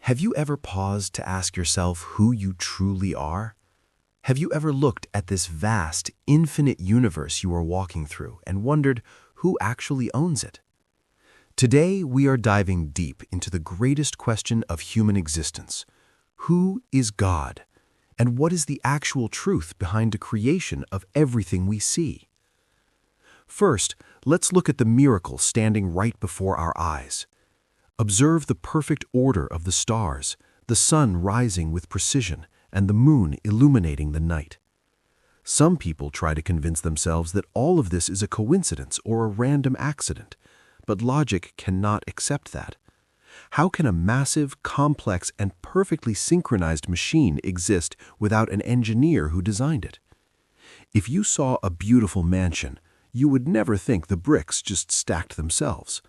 Have you ever paused to ask yourself who you truly are? Have you ever looked at this vast, infinite universe you are walking through and wondered who actually owns it? Today, we are diving deep into the greatest question of human existence. Who is God? And what is the actual truth behind the creation of everything we see? First, let's look at the miracle standing right before our eyes. Observe the perfect order of the stars, the sun rising with precision, and the moon illuminating the night. Some people try to convince themselves that all of this is a coincidence or a random accident, but logic cannot accept that. How can a massive, complex, and perfectly synchronized machine exist without an engineer who designed it? If you saw a beautiful mansion, you would never think the bricks just stacked themselves.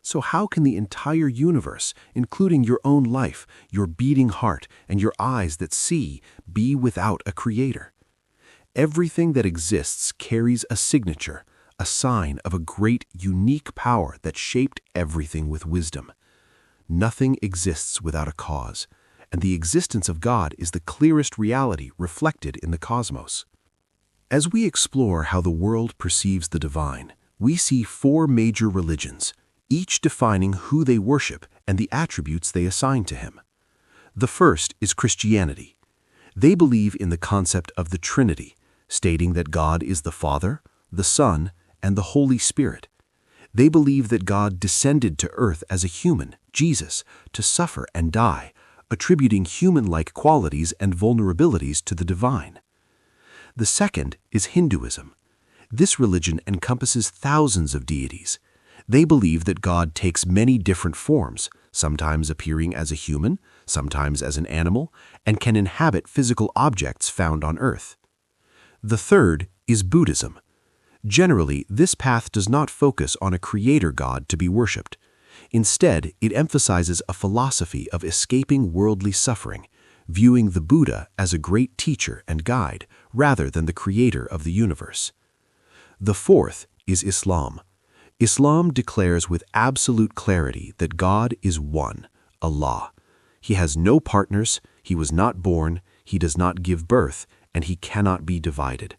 So how can the entire universe, including your own life, your beating heart, and your eyes that see, be without a creator? Everything that exists carries a signature, a sign of a great, unique power that shaped everything with wisdom. Nothing exists without a cause, and the existence of God is the clearest reality reflected in the cosmos. As we explore how the world perceives the divine, we see four major religions, each defining who they worship and the attributes they assign to him. The first is Christianity. They believe in the concept of the Trinity, stating that God is the Father, the Son, and the Holy Spirit. They believe that God descended to earth as a human, Jesus, to suffer and die, attributing human-like qualities and vulnerabilities to the divine. The second is Hinduism. This religion encompasses thousands of deities. They believe that God takes many different forms, sometimes appearing as a human, sometimes as an animal, and can inhabit physical objects found on earth. The third is Buddhism. Generally, this path does not focus on a creator God to be worshipped. Instead, it emphasizes a philosophy of escaping worldly suffering, viewing the Buddha as a great teacher and guide rather than the creator of the universe. The fourth is Islam. Islam declares with absolute clarity that God is one, Allah. He has no partners, he was not born, he does not give birth, and he cannot be divided.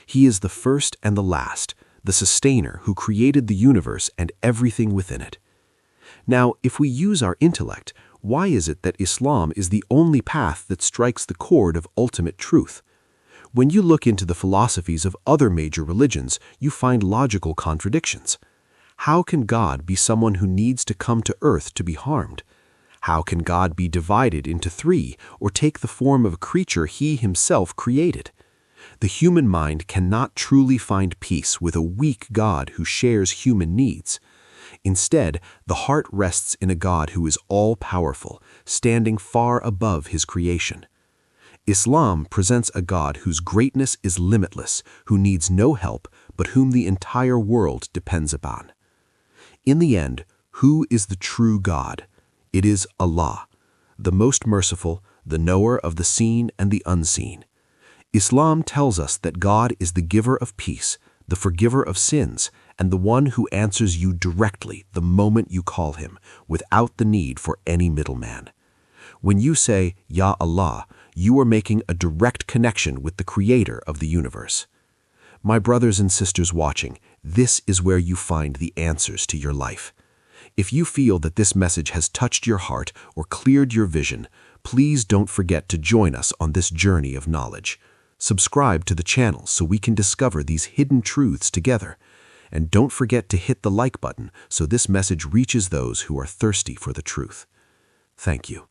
He is the first and the last, the sustainer who created the universe and everything within it. Now, if we use our intellect, why is it that Islam is the only path that strikes the chord of ultimate truth? When you look into the philosophies of other major religions, you find logical contradictions. How can God be someone who needs to come to earth to be harmed? How can God be divided into three or take the form of a creature he himself created? The human mind cannot truly find peace with a weak God who shares human needs. Instead, the heart rests in a God who is all-powerful, standing far above his creation. Islam presents a God whose greatness is limitless, who needs no help, but whom the entire world depends upon. In the end, who is the true God? It is Allah, the most merciful, the knower of the seen and the unseen. Islam tells us that God is the giver of peace, the forgiver of sins, and the one who answers you directly the moment you call him, without the need for any middleman. When you say, Ya Allah, you are making a direct connection with the creator of the universe. My brothers and sisters watching, this is where you find the answers to your life. If you feel that this message has touched your heart or cleared your vision, please don't forget to join us on this journey of knowledge. Subscribe to the channel so we can discover these hidden truths together. And don't forget to hit the like button so this message reaches those who are thirsty for the truth. Thank you.